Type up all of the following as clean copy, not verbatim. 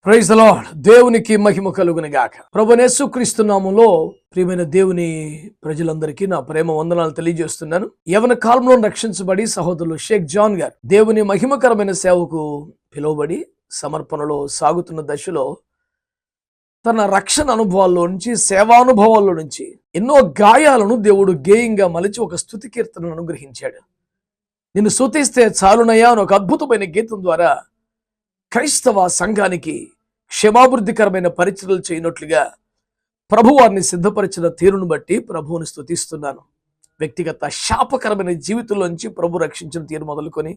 Praise the lord. దేవునికి మహిమ కలుగును గాక. ప్రభువైన యేసుక్రీస్తు నామములో ప్రియమైన దేవుని ప్రజలందరికీ నా ప్రేమ వందనాలు తెలియజేస్తున్నాను. యవన కాలంలో రక్షించబడి సహోదరులు షేక్ జాన్ గారు దేవుని మహిమకరమైన సేవకు పిలువబడి సమర్పణలో సాగుతున్న దశలో తన రక్షణ అనుభవాల్లో నుంచి, సేవానుభవాల్లో నుంచి ఎన్నో గాయాలను దేవుడు గేయంగా మలిచి ఒక స్తుతి కీర్తనను అనుగ్రహించాడు. నిన్ను స్తుతిస్తే చాలునయ్యా అని ఒక అద్భుతమైన గీతం ద్వారా క్రైస్తవ సంఘానికి క్షమాభివృద్ధికరమైన పరిచర్యలు చేయనట్లుగా ప్రభు వారిని సిద్ధపరిచిన తీరును బట్టి ప్రభువుని స్తుతిస్తున్నాను. వ్యక్తిగత శాపకరమైన జీవితంలోంచి ప్రభు రక్షించిన తీరు మొదలుకొని,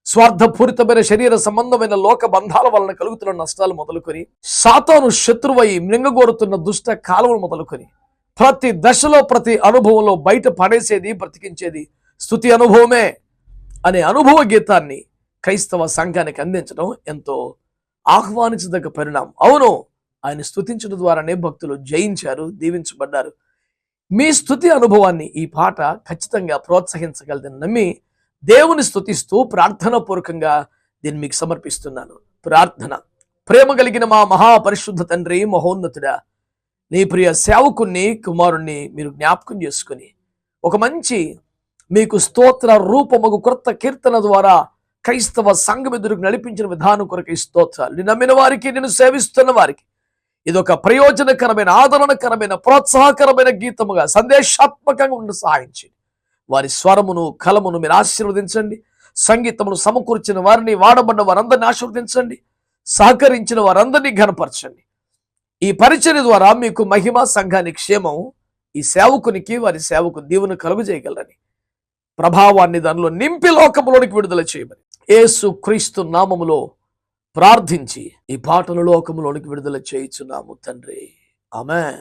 స్వార్థపూరితమైన శరీర సంబంధమైన లోక బంధాల వలన కలుగుతున్న నష్టాలు మొదలుకొని, సాతాను శత్రువై మింగగోరుతున్న దుష్ట కాలములు మొదలుకొని, ప్రతి దశలో ప్రతి అనుభవంలో బయట పడేసేది, బ్రతికించేది స్తుతి అనుభవమే అనే అనుభవ గీతాన్ని క్రైస్తవ సంఘానికి అందించడం ఎంతో ఆహ్వానించదగ్గ పరిణామం. అవును, ఆయన స్తుతించడం ద్వారానే భక్తులు జయించారు, దీవించబడ్డారు. మీ స్తుతి అనుభవాన్ని ఈ పాట ఖచ్చితంగా ప్రోత్సహించగలదని నమ్మి దేవుని స్తుతిస్తూ ప్రార్థనా పూర్వకంగా దీన్ని మీకు సమర్పిస్తున్నాను. ప్రార్థన. ప్రేమ కలిగిన మా మహాపరిశుద్ధ తండ్రి, మహోన్నతుడా, నీ ప్రియ సేవకుణ్ణి, కుమారుణ్ణి మీరు జ్ఞాపకం చేసుకుని ఒక మంచి మీకు స్తోత్ర రూపమగు క్రొత్త కీర్తన ద్వారా క్రైస్తవ సంఘం ఎదురుకు నడిపించిన విధానం కొరకు స్తోత్రాలు. నిన్ను నమ్మిన వారికి, నిన్ను సేవిస్తున్న వారికి ఇదొక ప్రయోజనకరమైన, ఆదరణకరమైన, ప్రోత్సాహకరమైన గీతముగా, సందేశాత్మకంగా ఉండి సహాయించండి. వారి స్వరమును, కలమును మీరు ఆశీర్వదించండి. సంగీతమును సమకూర్చిన వారిని, వాడబడిన వారందరినీ ఆశీర్వదించండి. సహకరించిన వారందరినీ ఘనపరచండి. ఈ పరిచర్య ద్వారా మీకు మహిమ, సంఘానికి క్షేమం, ఈ సేవకునికి, వారి సేవకు దీవెన కలుగజేయగలరని, ప్రభావాన్ని దానిలో నింపి లోకములోనికి విడుదల చేయమని యేసు క్రీస్తు నామములో ప్రార్థించి ఈ పాటను లోకములోనికి విడుదల చేయుచున్నాము తండ్రి. ఆమేన్.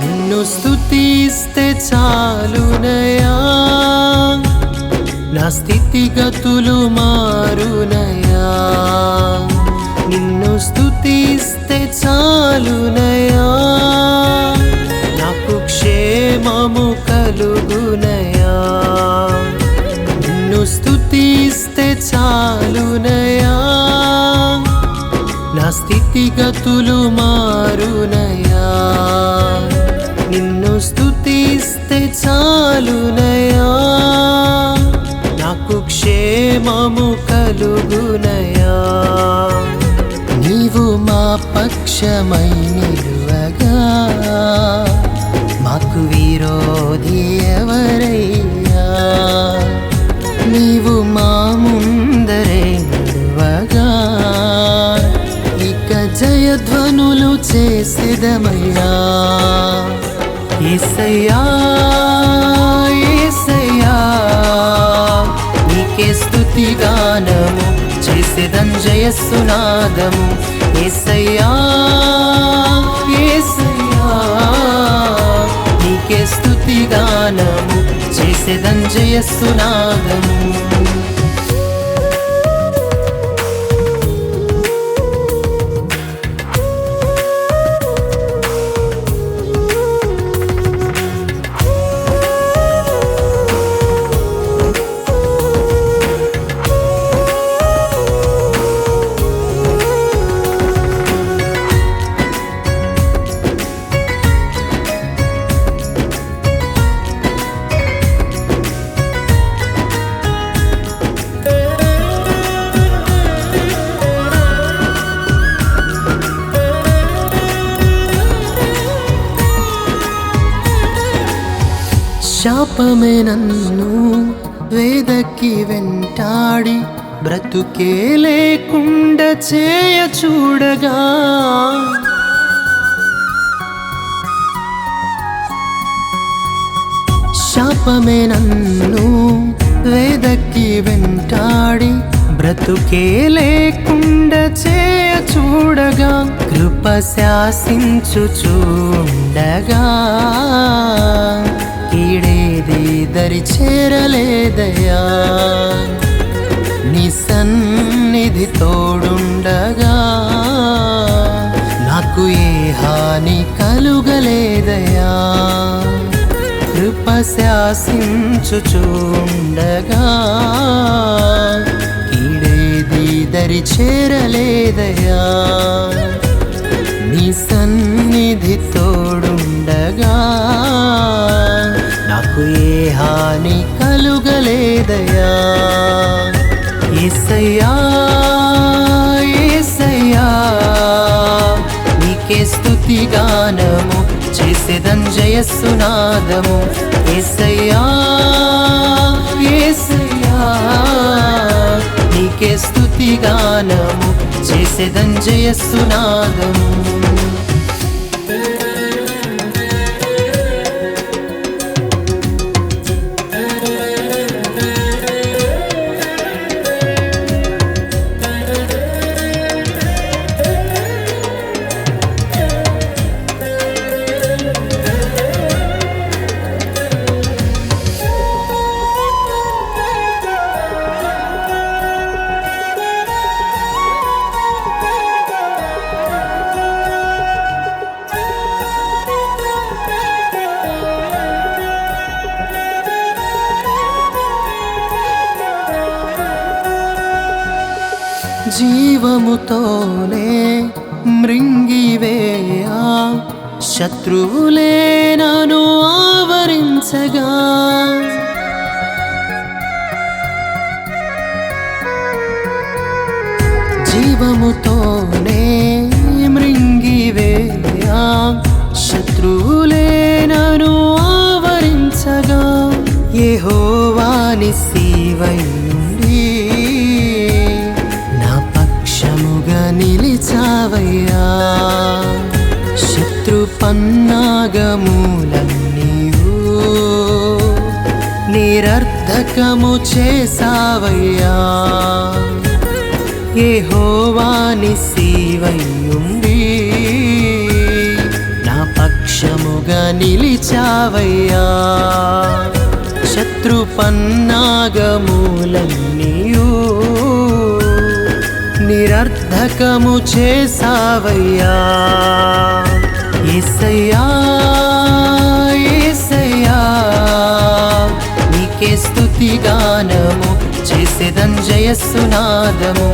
నిన్ను స్తుతిస్తే చాలునయా, నా స్థితిగతులు మారునయా. నిన్ను స్తుతిస్తే చాలునయా, నాకు క్షేమము కలుగునయా. నిన్ను స్తుతిస్తే చాలునయా, నా స్థితిగతులు మారునయా. నిన్ను స్తుతిస్తే చాలునయా, నాకు క్షేమము కలుగునయా. నీవు మా పక్షమై నిలువగా, మాకు విరోధి ఎవరయ్యా. నీవు మా ముందరే నిలువగా, ఇక జయధ్వనులు చేసేదమయ్యా. యేసయ్యా, యేసయ్యా, నీకే స్తుతి గానము చేసేదం జయస్సునాదము. యేసయ్యా, యేసయ్యా, నీకే స్తుతి గానము చేసేదం జయస్సునాదము. శాపమే నన్ను వేదకి వెంటాడి బ్రతుకే లేకుండా చేయ చూడగా, శాపమే నన్ను వేదకి వెంటాడి బ్రతుకే లేకుండా చేయ చూడగా, కృప శాసించుచుండగా కీడేది దరి చేరలేదయా, నీ సన్నిధి తోడుండగా నాకు ఏ హాని కలుగలేదయా, కృప శాసించుచుండగా కీడేది దరి చేరలేదయా, నీ సన్నిధి తోడుండగా నాకు ఏ హాని కలుగలేదయా. యేసయ్యా యేసయ్యా నీకే స్తుతి గానము చేసేదన్ జయస్సునాదము, యేసయ్యా యేసయ్యా నీకే స్తుతి గానము చేసేదన్ జయస్సునాదము. జీవముతోనే మృంగివేయా శత్రువులే నన్ను ఆవరించగా, జీవముతోనే మృంగివేయా శత్రువులే నన్ను ఆవరించగా, యెహోవా నిస్సీవై నిలిచావయ్యా, శత్రు పన్నాగములన్నీయు నిరర్ధకము చేసావయ్యా, యెహోవా నిస్సీవైయుండి నా పక్షముగా నిలిచావయ్యా, శత్రు పన్నాగములన్నీయు నిరర్ధకము చేసావయ్యా. యేసయ్యా యేసయ్యా నీకే స్తుతి గానము చేసేదన్ జయస్సునాదము,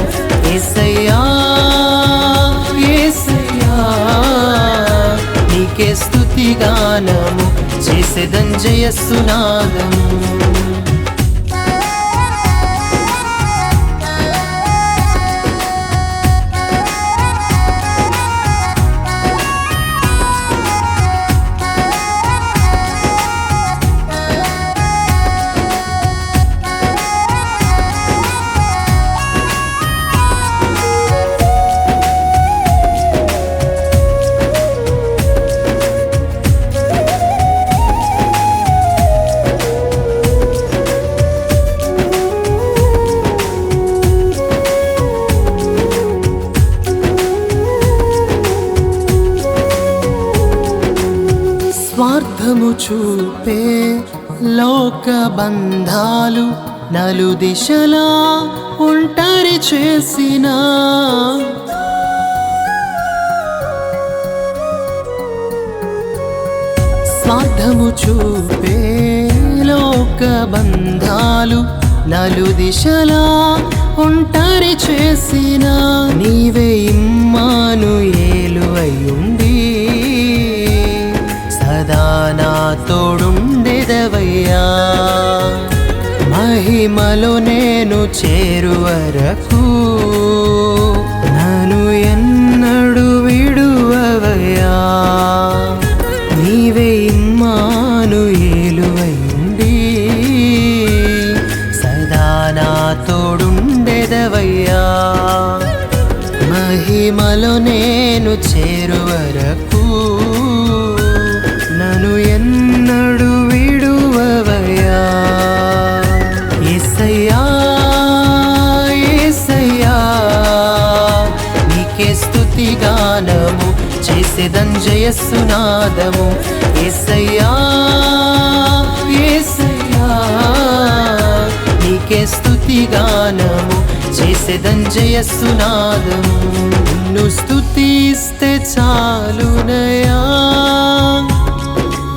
యేసయ్యా యేసయ్యా నీకే స్తుతి గానము చేసేదన్ జయస్సునాదము. స్వార్థము చూపే లోక బంధాలు నలు దిశలా ఒంటరి చేసిన, స్వార్థము చూపే లోక బంధాలు నలు దిశలా ఒంటరి చేసిన, నీవే ఇమ్మానుయేలువయ్యుండి సదా నా తోడుండెదవయ్యా, మహిమలో నేను చేరువరకు నన్ను ఎన్నడు విడువవయ్యా, నీవే ఇమ్మానుయేలువయ్యుండి జయస్సునాదము. యేసయ్యా యేసయ్యా నీకే స్తుతి గానము చేసేదం జయస్సునాదము. నిన్ను స్తుతిస్తే చాలునయా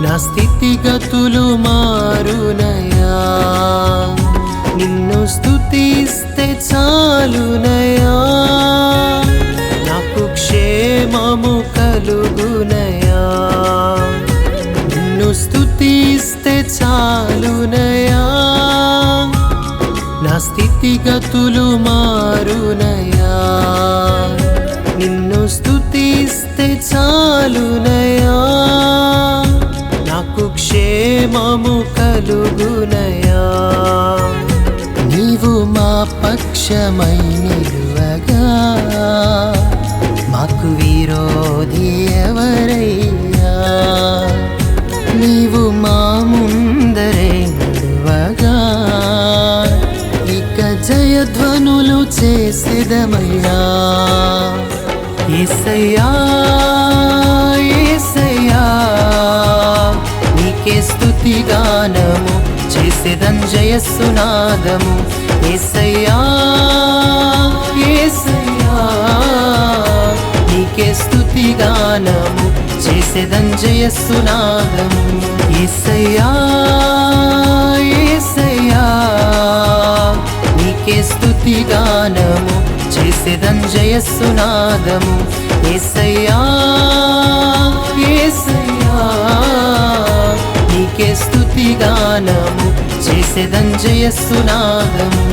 నా స్థితిగతులు మారునయా. నిన్ను స్తుతిస్తే చాలునయా నాకు క్షేమము కలుగునయా. నిన్ను స్తుతిస్తే చాలునయా నా స్థితిగతులు మారునయా. నిన్ను స్తుతిస్తే చాలునయా నాకు క్షేమము కలుగునయా. నీవు మా పక్షమై నిలువగా మాకు విరోధి ఎవరయ్యా. నీవు మా ముందరే నడువగా ఇక జయధ్వనులు చేసేదమయ్యా. యేసయ్యా యేసయ్యా నీకే స్తుతి గానము చేసేదం జయస్సునాదము. యేసయ్యా యేసయ్యా నీకే స్తుతి గానము చేసేదం జయస్సునాదము. యేసయ్యా యేసయ్యా నీకే స్తుతి గానము చేసేదం జయస్సునాదము. యేసయ్యా యేసయ్యా నీకే స్తుతి గానము చేసేదం జయస్సునాదము.